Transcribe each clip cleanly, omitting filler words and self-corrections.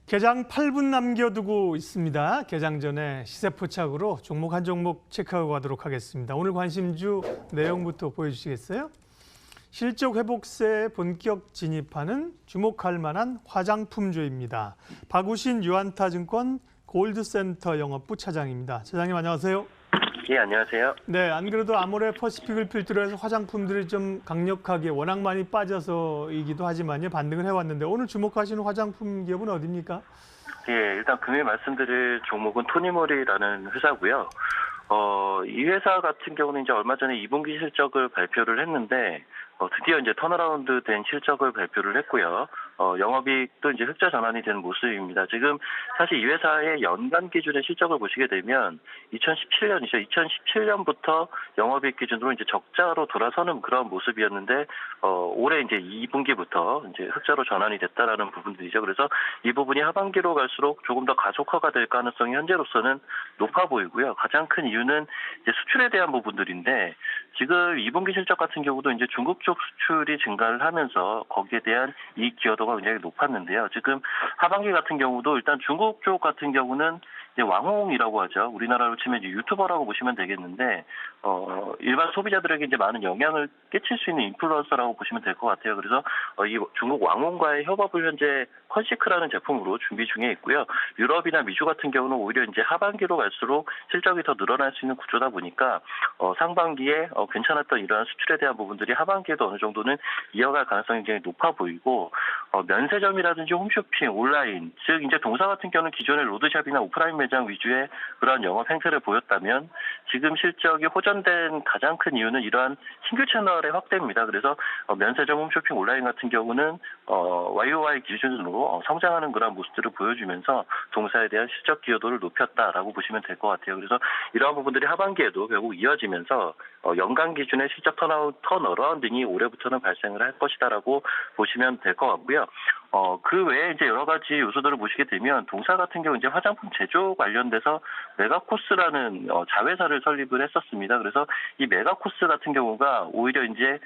개장 8분 남겨두고 있습니다. 개장 전에 시세 포착으로 종목 한 종목 체크하고 가도록 하겠습니다. 오늘 관심주 내용부터 보여주시겠어요? 실적 회복세에 본격 진입하는 주목할 만한 화장품주입니다. 박우신 유안타증권 골드센터 영업부 차장입니다. 차장님 안녕하세요. 예, 안녕하세요. 네, 안 그래도 아모레 퍼시픽을 필두로 해서 화장품들이 좀 강력하게 워낙 많이 빠져서이기도 하지만요. 반등을 해왔는데 오늘 주목하시는 화장품 기업은 어디입니까? 예, 일단 금일 말씀드릴 종목은 토니모리라는 회사고요. 이 회사 같은 경우는 이제 얼마 전에 2분기 실적을 발표를 했는데 드디어 이제 턴어라운드 된 실적을 발표를 했고요. 영업이익도 이제 흑자 전환이 되는 모습입니다. 지금 사실 이 회사의 연간 기준의 실적을 보시게 되면 2017년이죠. 2017년부터 영업이익 기준으로 이제 적자로 돌아서는 그런 모습이었는데 올해 이제 2분기부터 이제 흑자로 전환이 됐다라는 부분들이죠. 그래서 이 부분이 하반기로 갈수록 조금 더 가속화가 될 가능성이 현재로서는 높아 보이고요. 가장 큰 이유는 이제 수출에 대한 부분들인데 지금 2분기 실적 같은 경우도 이제 중국 쪽 수출이 증가를 하면서 거기에 대한 이익 기여도가 굉장히 높았는데요. 지금 하반기 같은 경우도 일단 중국 쪽 같은 경우는 이제 왕홍이라고 하죠. 우리나라로 치면 이제 유튜버라고 보시면 되겠는데 일반 소비자들에게 이제 많은 영향을 끼칠 수 있는 인플루언서라고 보시면 될 것 같아요. 그래서 이 중국 왕홍과의 협업을 현재 컨시크라는 제품으로 준비 중에 있고요. 유럽이나 미주 같은 경우는 오히려 이제 하반기로 갈수록 실적이 더 늘어날 수 있는 구조다 보니까 상반기에 괜찮았던 이러한 수출에 대한 부분들이 하반기에도 어느 정도는 이어갈 가능성이 굉장히 높아 보이고 면세점이라든지 홈쇼핑, 온라인, 즉 이제 동사 같은 경우는 기존의 로드샵이나 오프라인 매장 위주의 그러한 영업 행태를 보였다면 지금 실적이 호전된 가장 큰 이유는 이러한 신규 채널의 확대입니다. 그래서 면세점, 홈쇼핑, 온라인 같은 경우는 YOY 기준으로 성장하는 그런 모습들을 보여주면서 동사에 대한 실적 기여도를 높였다라고 보시면 될 것 같아요. 그래서 이러한 부분들이 하반기에도 결국 이어지면서 연간 기준의 실적 턴어라운딩이 올해부터는 발생을 할 것이다라고 보시면 될 것 같고요. 그 외에 이제 여러 가지 요소들을 보시게 되면 동사 같은 경우 이제 화장품 제조 관련돼서 메가코스라는 자회사를 설립을 했었습니다. 그래서 이 메가코스 같은 경우가 오히려 이제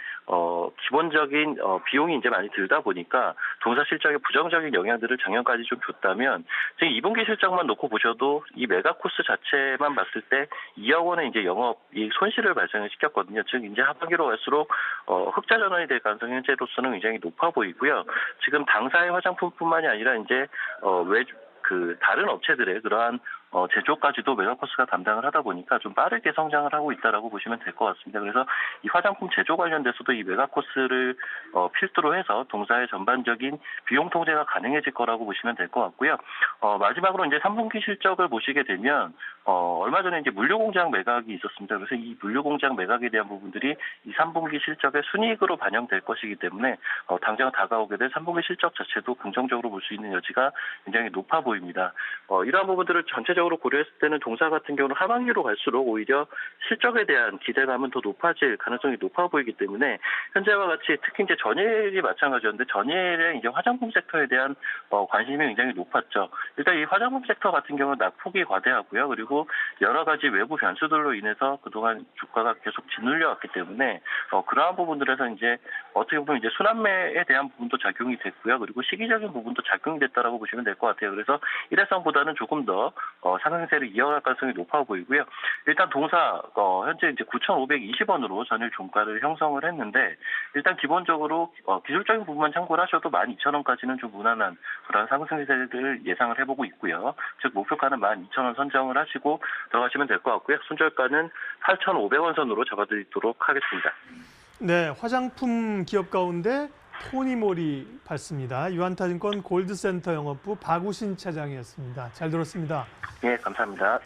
기본적인 비용이 이제 많이 들다 보니까 동사 실적에 부정적인 영향들을 작년까지 좀 줬다면 지금 2분기 실적만 놓고 보셔도 이 메가코스 자체만 봤을 때 2억 원의 이제 영업이익 손실을 발생을 시켰거든요. 즉 이제 하반기로 갈수록 흑자 전환이 될 가능성이 현재로서는 굉장히 높아 보이고요. 지금 당사의 화장품뿐만이 아니라 이제 다른 업체들의 그러한 제조까지도 메가코스가 담당을 하다 보니까 좀 빠르게 성장을 하고 있다라고 보시면 될 것 같습니다. 그래서 이 화장품 제조 관련돼서도 이 메가코스를 필두로 해서 동사의 전반적인 비용 통제가 가능해질 거라고 보시면 될 것 같고요. 마지막으로 이제 3분기 실적을 보시게 되면 얼마 전에 이제 물류공장 매각이 있었습니다. 그래서 이 물류공장 매각에 대한 부분들이 이 3분기 실적의 순이익으로 반영될 것이기 때문에 당장 다가오게 될 3분기 실적 자체도 긍정적으로 볼 수 있는 여지가 굉장히 높아 보입니다. 이러한 부분들을 전체적으로 고려했을 때는 동사 같은 경우는 하반기로 갈수록 오히려 실적에 대한 기대감은 더 높아질 가능성이 높아 보이기 때문에 현재와 같이 특히 이제 전일이 마찬가지였는데 전일의 이제 화장품 섹터에 대한 관심이 굉장히 높았죠. 일단 이 화장품 섹터 같은 경우는 낙폭이 과대하고요. 그리고 여러 가지 외부 변수들로 인해서 그동안 주가가 계속 짓눌려 왔기 때문에 그러한 부분들에서 이제 어떻게 보면 이제 순환매에 대한 부분도 작용이 됐고요. 그리고 시기적인 부분도 작용이 됐다라고 보시면 될 것 같아요. 그래서 일회성보다는 조금 더 상승세를 이어갈 가능성이 높아 보이고요. 일단 동사 현재 이제 9,520원으로 전일 종가를 형성을 했는데 일단 기본적으로 기술적인 부분만 참고를 하셔도 12,000원까지는 좀 무난한 그런 상승세를 예상을 해보고 있고요. 즉 목표가는 12,000원 선정을 하시고 들어가시면 될 것 같고요. 손절가는 8,500원 선으로 잡아드리도록 하겠습니다. 네, 화장품 기업 가운데 토니모리 봤습니다. 유안타증권 골드센터 영업부 박우신 차장이었습니다. 잘 들었습니다. 예, 감사합니다.